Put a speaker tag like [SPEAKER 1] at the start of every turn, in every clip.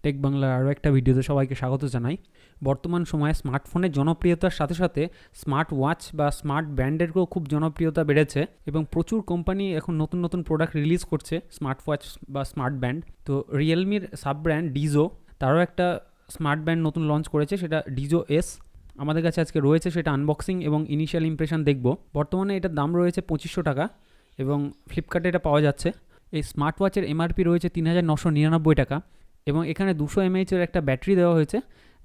[SPEAKER 1] Take বাংলার আরও একটা ভিডিওতে সবাইকে স্বাগত জানাই। বর্তমান সময়ে স্মার্টফোনের জনপ্রিয়তার সাথে সাথে স্মার্ট ওয়াচ বা স্মার্ট ব্যান্ডেরও খুব জনপ্রিয়তা বেড়েছে এবং প্রচুর কোম্পানি এখন নতুন নতুন প্রোডাক্ট রিলিজ করছে স্মার্ট ওয়াচ বা স্মার্ট ব্যান্ড। তো রিয়েলমির সাব ব্র্যান্ড ডিজো তারও একটা স্মার্ট ব্যান্ড নতুন লঞ্চ করেছে, সেটা ডিজো এস। আমাদের কাছে আজকে রয়েছে, সেটা আনবক্সিং এবং ইনিশিয়াল ইমপ্রেশন দেখব। বর্তমানে এটার দাম রয়েছে 2500 টাকা এবং ফ্লিপকার্টে এটা পাওয়া যাচ্ছে। এই স্মার্ট ওয়াচের এমআরপি রয়েছে 3999 টাকা এবং এখানে 200 mAh একটা ব্যাটারি দেওয়া হয়েছে,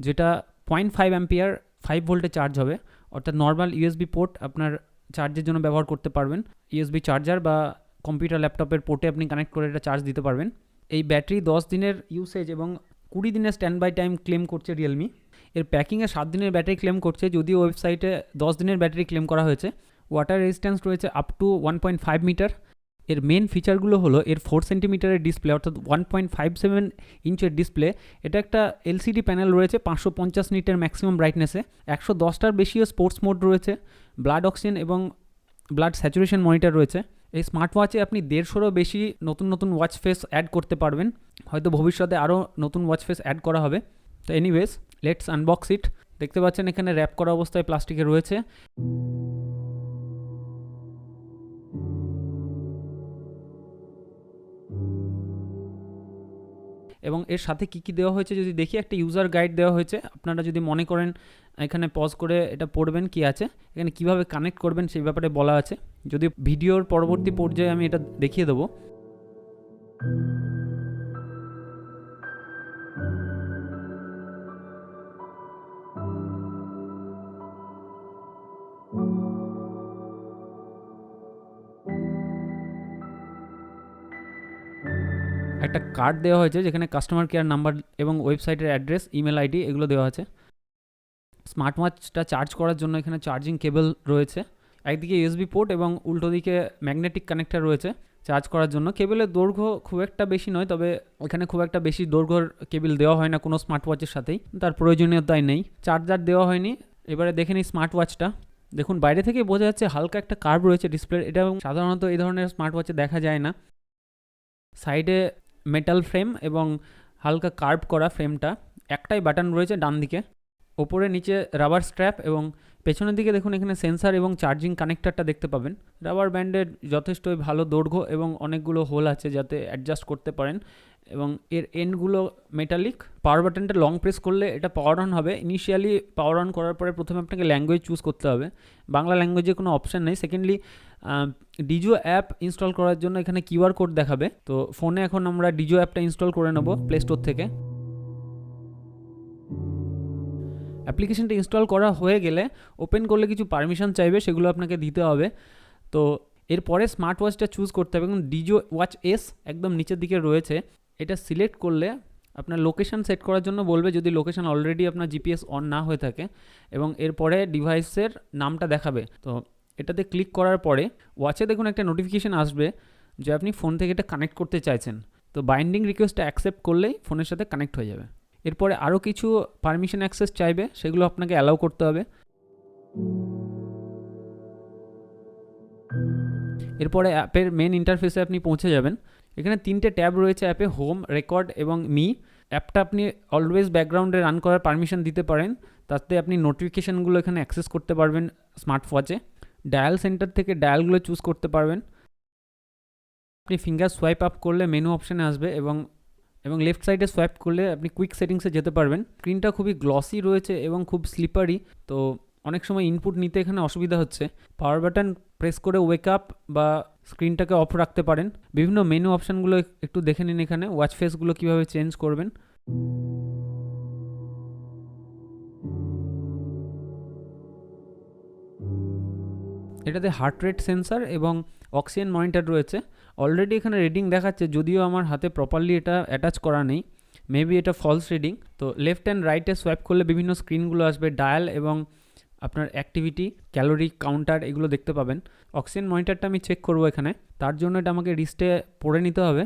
[SPEAKER 1] যেটা 0.5 অ্যাম্পিয়ার 5 ভোল্টে চার্জ হবে, অর্থাৎ নর্মাল ইউএসবি পোর্ট আপনার চার্জের জন্য ব্যবহার করতে পারবেন। ইউএসবি চার্জার বা কম্পিউটার ল্যাপটপের পোর্টে আপনি কানেক্ট করে এটা চার্জ দিতে পারবেন। এই ব্যাটারি 10 দিনের ইউসেজ এবং 20 দিনের স্ট্যান্ড বাই টাইম ক্লেম করছে রিয়েলমি। এর প্যাকিংয়ে 7 দিনের ব্যাটারি ক্লেম করছে, যদিও ওয়েবসাইটে 10 দিনের ব্যাটারি ক্লেম করা হয়েছে। ওয়াটার রেজিস্ট্যান্স রয়েছে আপ টু 1.5 মিটার। এর মেন ফিচারগুলো হলো এর 4 সেন্টিমিটারের ডিসপ্লে, অর্থাৎ 1.57 ইঞ্চের ডিসপ্লে। এটা একটা এলসিডি প্যানেল রয়েছে 550 নিটের ম্যাক্সিমাম ব্রাইটনেসে। 110টার বেশিও স্পোর্টস মোড রয়েছে, ব্লাড অক্সিজেন এবং ব্লাড স্যাচুরেশন মনিটর রয়েছে। এই স্মার্ট ওয়াচে আপনি 150রও বেশি নতুন নতুন ওয়াচ ফেস অ্যাড করতে পারবেন। হয়তো ভবিষ্যতে আরও নতুন ওয়াচ ফেস অ্যাড করা হবে। তো এনিওয়েজ, লেটস আনবক্স ইট। দেখতে পাচ্ছেন এখানে র্যাপ করা অবস্থায় প্লাস্টিকে রয়েছে। এবং এর সাথে কী দেওয়া হয়েছে যদি দেখি, একটা ইউজার গাইড দেওয়া হয়েছে। আপনারা যদি মনে করেন এখানে পজ করে এটা পড়বেন কি আছে, এখানে কিভাবে কানেক্ট করবেন সেই ব্যাপারে বলা আছে। যদি ভিডিওর পরবর্তী পর্যায়ে আমি এটা দেখিয়ে দেবো। একটা কার্ড দেওয়া হয়েছে যেখানে কাস্টমার কেয়ার নাম্বার এবং ওয়েবসাইটের অ্যাড্রেস, ইমেল আইডি এগুলো দেওয়া আছে। স্মার্ট ওয়াচটা চার্জ করার জন্য এখানে চার্জিং কেবল রয়েছে, একদিকে ইউএসবি পোর্ট এবং উল্টো দিকে ম্যাগনেটিক কানেক্টর রয়েছে চার্জ করার জন্য। কেবলের দৈর্ঘ্য খুব একটা বেশি নয়, তবে এখানে খুব একটা বেশি দৈর্ঘ্যর কেবল দেওয়া হয় না কোনো স্মার্ট ওয়াচের সাথেই, তার প্রয়োজনীয়তাই নেই। চার্জার দেওয়া হয়নি। এবারে দেখে নিই স্মার্ট ওয়াচটা। দেখুন, বাইরে থেকে বোঝা যাচ্ছে হালকা একটা কার্ভ রয়েছে ডিসপ্লে। এটা সাধারণত এই ধরনের স্মার্ট ওয়াচে দেখা যায় না। সাইডে মেটাল ফ্রেম এবং হালকা কার্ভ করা ফ্রেমটা, একটাই বাটন রয়েছে ডান দিকে। ওপরে নিচে রাবার স্ট্র্যাপ এবং পেছনের দিকে দেখুন এখানে সেন্সার এবং চার্জিং কানেক্টরটা দেখতে পাবেন। রাবার ব্যান্ডের যথেষ্টই ভালো দৈর্ঘ্য এবং অনেকগুলো হোল আছে যাতে অ্যাডজাস্ট করতে পারেন, এবং এর এন্ডগুলো মেটালিক। পাওয়ার বাটনটা লং প্রেস করলে এটা পাওয়ার অন হবে। ইনিশিয়ালি পাওয়ার অন করার পরে প্রথমে আপনাকে ল্যাঙ্গুয়েজ চুজ করতে হবে, বাংলা ল্যাঙ্গুয়েজে কোনো অপশান নেই। সেকেন্ডলি, ডিজো অ্যাপ ইনস্টল করার জন্য এখানে কিউআর কোড দেখাবে। তো ফোনে এখন আমরা ডিজো অ্যাপটা ইনস্টল করে নেব প্লে স্টোর থেকে। অ্যাপ্লিকেশনটা ইনস্টল করা হয়ে গেলে ওপেন করলে কিছু পারমিশন চাইবে, সেগুলো আপনাকে দিতে হবে। তো এরপরে স্মার্ট ওয়াচটা চুজ করতে হবে। এবং ডিজো ওয়াচ এস একদম নিচের দিকে রয়েছে। এটা সিলেক্ট করলে আপনার লোকেশান সেট করার জন্য বলবে, যদি লোকেশান অলরেডি আপনার জিপিএস অন না হয়ে থাকে, এবং এরপরে ডিভাইসের নামটা দেখাবে। তো এটাতে ক্লিক করার পরে ওয়াচে দেখুন একটা নোটিফিকেশান আসবে যে আপনি ফোন থেকে এটা কানেক্ট করতে চাইছেন। তো বাইন্ডিং রিকোয়েস্টটা অ্যাকসেপ্ট করলেই ফোনের সাথে কানেক্ট হয়ে যাবে। এরপরে আরও কিছু পারমিশন অ্যাক্সেস চাইবে, সেগুলো আপনাকে অ্যালাউ করতে হবে। এরপরে অ্যাপের মেন ইন্টারফেসে আপনি পৌঁছে যাবেন। এখানে 3টে ট্যাব রয়েছে অ্যাপে, হোম, রেকর্ড এবং মি। অ্যাপটা আপনি অলওয়েজ ব্যাকগ্রাউন্ডে রান করার পারমিশন দিতে পারেন, তাতে আপনি নোটিফিকেশানগুলো এখানে অ্যাক্সেস করতে পারবেন স্মার্ট ওয়াচে। ডায়াল সেন্টার থেকে ডায়ালগুলো চুজ করতে পারবেন। আপনি ফিঙ্গার সোয়াইপ আপ করলে মেনু অপশানে আসবে এবং লেফট সাইডে সোয়াইপ করলে আপনি কুইক সেটিংসে যেতে পারবেন। স্ক্রিনটা খুবই গ্লসি রয়েছে এবং খুব স্লিপারি, তো অনেক সময় ইনপুট নিতে এখানে অসুবিধা হচ্ছে। পাওয়ার বাটন প্রেস করে ওয়েক আপ বা স্ক্রিনটাকে অফ রাখতে পারেন। বিভিন্ন মেনু অপশানগুলো একটু দেখে নিন এখানে। ওয়াচ ফেসগুলো কীভাবে চেঞ্জ করবেন। এটাতে হার্ট রেট সেন্সার এবং অক্সিজেন মনিটর রয়েছে। অলরেডি এখানে রিডিং দেখাচ্ছে, যদিও আমার হাতে প্রপারলি এটা অ্যাটাচ করা নেই, মেবি এটা ফলস রিডিং। তো লেফট অ্যান্ড রাইটে সোয়াইপ করলে বিভিন্ন স্ক্রিনগুলো আসবে, ডায়াল এবং আপনার অ্যাক্টিভিটি, ক্যালোরি কাউন্টার এগুলো দেখতে পাবেন। অক্সিজেন মনিটরটা আমি চেক করবো এখানে, তার জন্য এটা আমাকে রিস্টে পড়ে নিতে হবে।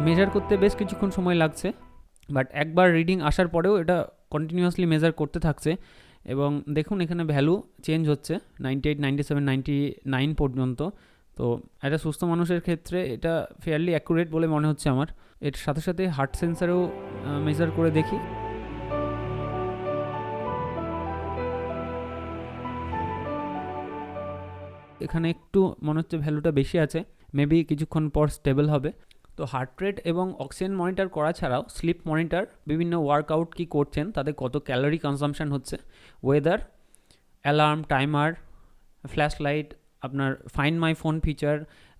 [SPEAKER 1] মেজার করতে বেশ কিছুক্ষণ সময় লাগছে, বাট একবার রিডিং আসার পরেও এটা কন্টিনিউয়াসলি মেজার করতে থাকছে এবং দেখুন এখানে ভ্যালু চেঞ্জ হচ্ছে 98, 97, 99 পর্যন্ত। তো একটা সুস্থ মানুষের ক্ষেত্রে এটা ফেয়ারলি অ্যাকুরেট বলে মনে হচ্ছে আমার। এর সাথে সাথে হার্ট সেন্সারেও মেজার করে দেখি। এখানে একটু মনে হচ্ছে ভ্যালুটা বেশি আছে, মেবি কিছুক্ষণ পর স্টেবল হবে। তো হার্ট রেট এবং অক্সিজেন মনিটর করা ছাড়াও স্লিপ মনিটর, বিভিন্ন ওয়ার্কআউট কি করছেন, তাদের কত ক্যালোরি কনজাম্পশন হচ্ছে, weather, alarm, timer, flash light, আপনার find my phone feature,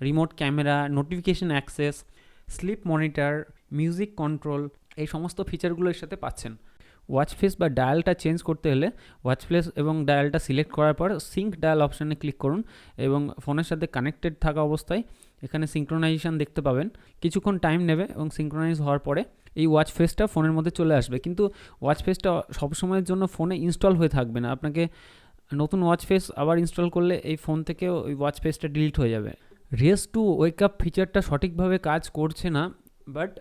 [SPEAKER 1] remote camera, notification access, sleep monitor, music control, এই সমস্ত ফিচারগুলোর সাথে পাচ্ছেন। ওয়াচ ফেস বা ডায়ালটা চেঞ্জ করতে হলে ওয়াচ ফেস এবং ডায়ালটা সিলেক্ট করার পর সিঙ্ক ডায়াল অপশানে ক্লিক করুন এবং ফোনের সাথে কানেক্টেড থাকা অবস্থায় এখানে সিঙ্ক্রোনাইজেশন দেখতে পাবেন। কিছুক্ষণ টাইম নেবে এবং সিঙ্ক্রোনাইজ হওয়ার পরে এই ওয়াচ ফেসটা ফোনের মধ্যে চলে আসবে, কিন্তু ওয়াচ ফেসটা সবসময়ের জন্য ফোনে ইনস্টল হয়ে থাকবে না। আপনাকে নতুন ওয়াচ ফেস আবার ইনস্টল করলে এই ফোন থেকে ওই ওয়াচ ফেসটা ডিলিট হয়ে যাবে। রেস টু ওয়েক আপ ফিচারটা সঠিকভাবে কাজ করছে না, বাট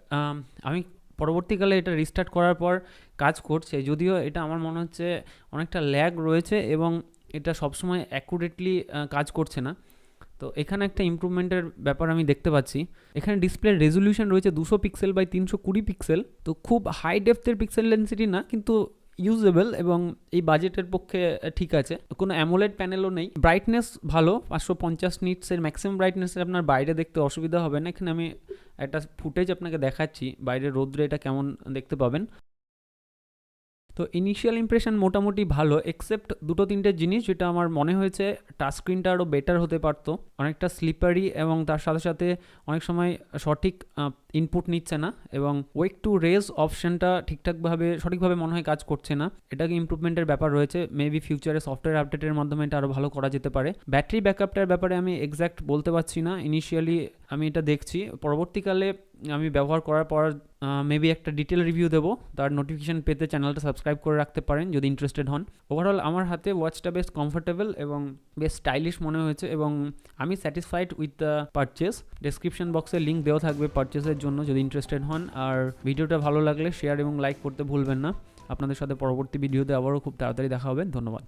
[SPEAKER 1] আমি পরবর্তীকালে এটা রিস্টার্ট করার পর কাজ করছে, যদিও এটা আমার মনে হচ্ছে অনেকটা ল্যাগ রয়েছে এবং এটা সবসময় অ্যাকুরেটলি কাজ করছে না। তো এখানে একটা ইমপ্রুভমেন্টের ব্যাপার আমি দেখতে পাচ্ছি। এখানে ডিসপ্লের রেজলিউশন রয়েছে 200 পিক্সেল বাই 320 পিক্সেল, তো খুব হাই ডেপথের পিক্সেল ডেন্সিটি না, কিন্তু ইউজেবল এবং এই বাজেটের পক্ষে ঠিক আছে। কোনো অ্যামোলেড প্যানেলও নেই। ব্রাইটনেস ভালো, 550 নিটসের ম্যাক্সিমাম ব্রাইটনেসের আপনার বাইরে দেখতে অসুবিধা হবে না। এখানে আমি একটা ফুটেজ আপনাকে দেখাচ্ছি, বাইরে রোদ্রে এটা কেমন দেখতে পাবেন। তো ইনিশিয়াল ইমপ্রেশন মোটামুটি ভালো, এক্সেপ্ট 2-3টে জিনিস যেটা আমার মনে হয়েছে টাচ স্ক্রিনটা আরও বেটার হতে পারতো। অনেকটা স্লিপারি এবং তার সাথে সাথে অনেক সময় সঠিক ইনপুট নিচ্ছে না এবং ওয়েক টু রেজ অপশানটা সঠিকভাবে মনে হয় কাজ করছে না। এটাকে ইমপ্রুভমেন্টের ব্যাপার রয়েছে, মেবি ফিউচারে সফটওয়্যার আপডেটের মাধ্যমে এটা আরও ভালো করা যেতে পারে। ব্যাটারি ব্যাকআপটার ব্যাপারে আমি এক্স্যাক্ট বলতে পারছি না, ইনিশিয়ালি আমি এটা দেখছি, পরবর্তীকালে আমি ব্যবহার করার পর মেবি একটা ডিটেল রিভিউ দেবো। তার নোটিফিকেশান পেতে চ্যানেলটা সাবস্ক্রাইব করে রাখতে পারেন যদি ইন্টারেস্টেড হন। ওভারঅল আমার হাতে ওয়াচটা বেশ কমফোর্টেবল এবং বেশ স্টাইলিশ মনে হয়েছে এবং আমি satisfied with the purchase. Description বক্সে লিঙ্ক দেওয়া থাকবে পারচেসের জন্য যদি ইন্টারেস্টেড হন। আর ভিডিওটা ভালো লাগলে শেয়ার এবং লাইক করতে ভুলবেন না। আপনাদের সাথে পরবর্তী ভিডিওতে আবারও খুব তাড়াতাড়ি দেখা হবে। ধন্যবাদ।